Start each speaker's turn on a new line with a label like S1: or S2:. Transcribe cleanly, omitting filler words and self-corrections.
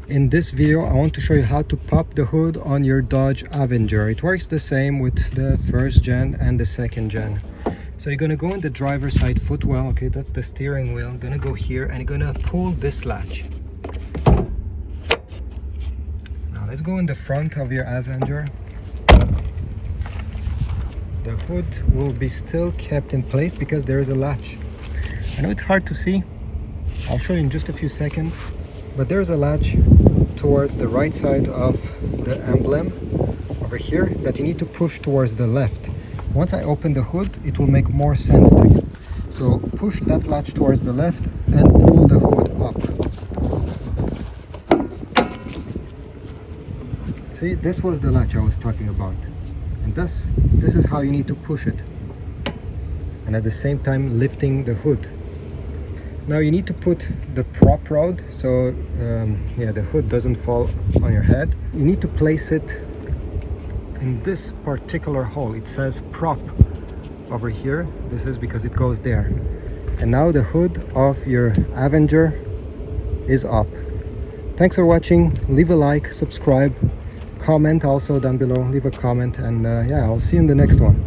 S1: In this video I want to show you how to pop the hood on your Dodge Avenger. It works the same with the first gen and the second gen. So you're gonna go in the driver's side footwell, okay, that's the steering wheel. Gonna go here and you're gonna pull this latch. Now let's go in the front of your Avenger. The hood will be still kept in place because there is a latch. I know it's hard to see, I'll show you in just a few seconds, but there's a latch towards the right side of the emblem over here that you need to push towards the left. Once I open the hood, it will make more sense to you. So push that latch towards the left and pull the hood up. See, this was the latch I was talking about. And thus, this is how you need to push it. And at the same time, lifting the hood. Now you need to put the prop rod, so yeah, the hood doesn't fall on your head. You need to place it in this particular hole. It says prop over here. This is because it goes there. And now the hood of your Avenger is up. Thanks for watching. Leave a like, subscribe, comment also down below, leave a comment, and yeah, I'll see you in the next one.